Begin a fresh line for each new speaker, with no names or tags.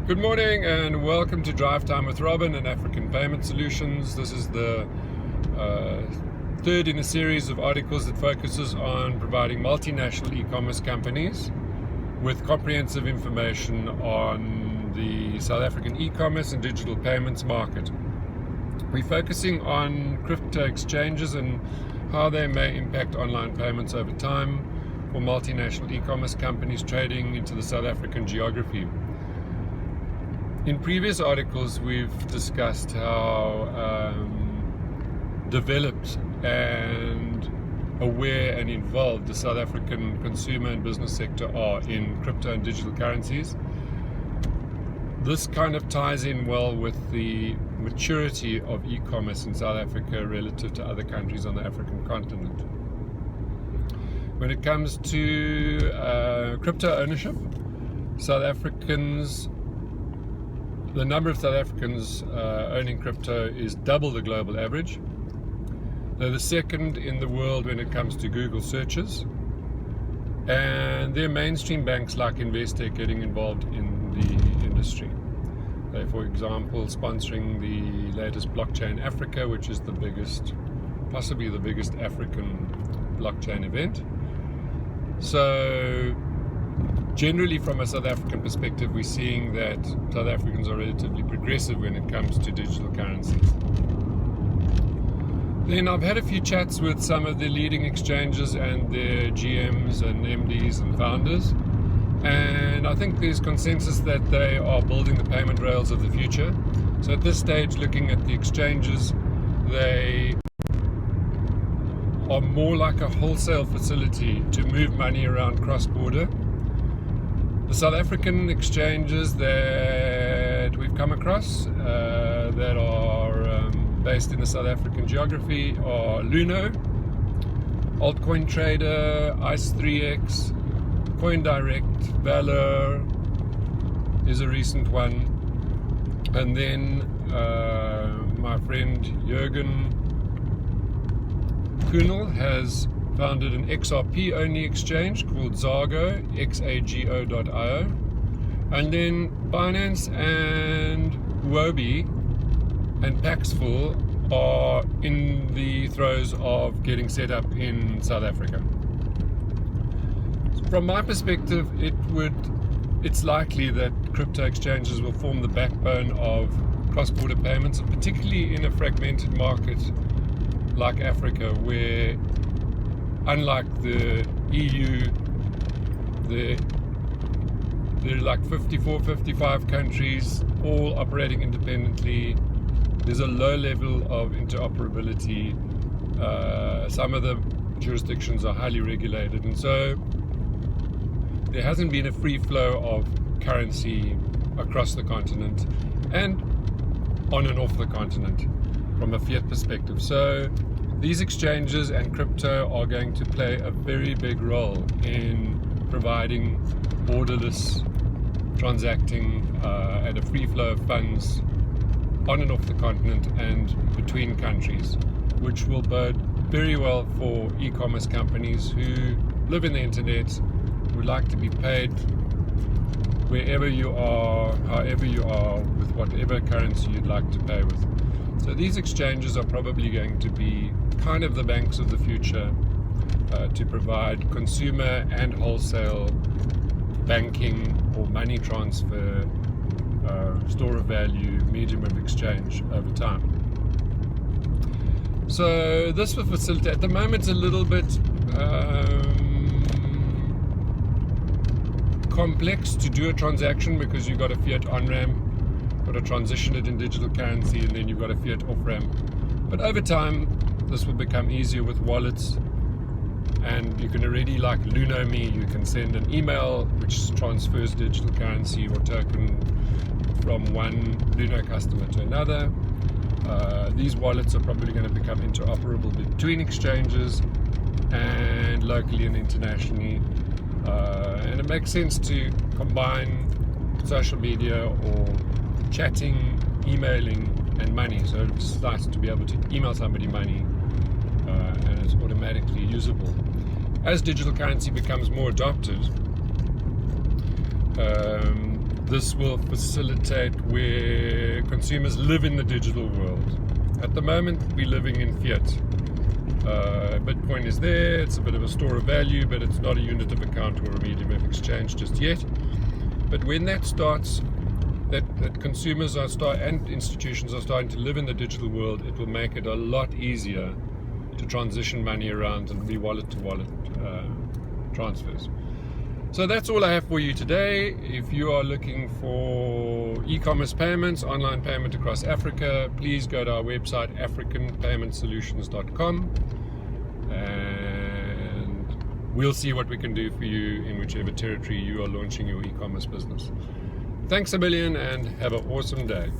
Good morning and welcome to Drive Time with Robin and African Payment Solutions. This is the third in a series of articles that focuses on providing multinational e-commerce companies with comprehensive information on the South African e-commerce and digital payments market. We're focusing on crypto exchanges and how they may impact online payments over time for multinational e-commerce companies trading into the South African geography. In previous articles, we've discussed how developed and aware and involved the South African consumer and business sector are in crypto and digital currencies. This kind of ties in well with the maturity of e-commerce in South Africa relative to other countries on the African continent. When it comes to crypto ownership, the number of South Africans owning crypto is double the global average. They're the second in the world when it comes to Google searches. And there are mainstream banks like Investec getting involved in the industry. They're, for example, sponsoring the latest Blockchain Africa, which is possibly the biggest African blockchain event. So generally, from a South African perspective, we're seeing that South Africans are relatively progressive when it comes to digital currencies. Then I've had a few chats with some of the leading exchanges and their GMs and MDs and founders, and I think there's consensus that they are building the payment rails of the future. So at this stage, looking at the exchanges, they are more like a wholesale facility to move money around cross-border. The South African exchanges that we've come across that are based in the South African geography are Luno, Altcoin Trader, Ice3X, CoinDirect, Valor is a recent one, and then my friend Jürgen Kuhnel has founded an XRP-only exchange called Xago, Xago.io. And then Binance and Huobi and Paxful are in the throes of getting set up in South Africa. From my perspective, it's likely that crypto exchanges will form the backbone of cross-border payments, particularly in a fragmented market like Africa, where unlike the EU, there are like 54, 55 countries, all operating independently. There's a low level of interoperability. Some of the jurisdictions are highly regulated, and so there hasn't been a free flow of currency across the continent and on and off the continent from a fiat perspective. So these exchanges and crypto are going to play a very big role in providing borderless transacting and a free flow of funds on and off the continent and between countries, which will bode very well for e-commerce companies who live in the internet, who like to be paid wherever you are, however you are, with whatever currency you'd like to pay with. So these exchanges are probably going to be kind of the banks of the future to provide consumer and wholesale banking or money transfer, store of value, medium of exchange over time. So this will facilitate, at the moment it's a little bit complex to do a transaction because you've got a fiat on-ramp, got to transition it in digital currency, and then you've got a fiat off-ramp. But over time, this will become easier with wallets, and you can already, like LunoMe, you can send an email which transfers digital currency or token from one Luno customer to another. These wallets are probably going to become interoperable between exchanges and locally and internationally. And it makes sense to combine social media or chatting, emailing, and money. So it's nice to be able to email somebody money and it's automatically usable. As digital currency becomes more adopted, this will facilitate where consumers live in the digital world. At the moment, we're living in fiat. Bitcoin is there, it's a bit of a store of value, but it's not a unit of account or a medium of exchange just yet. But when that starts, that consumers and institutions are starting to live in the digital world, it will make it a lot easier to transition money around and be wallet-to-wallet transfers. So that's all I have for you today. If you are looking for e-commerce payments, online payment across Africa, please go to our website, africanpaymentsolutions.com, and we'll see what we can do for you in whichever territory you are launching your e-commerce business. Thanks a million and have an awesome day.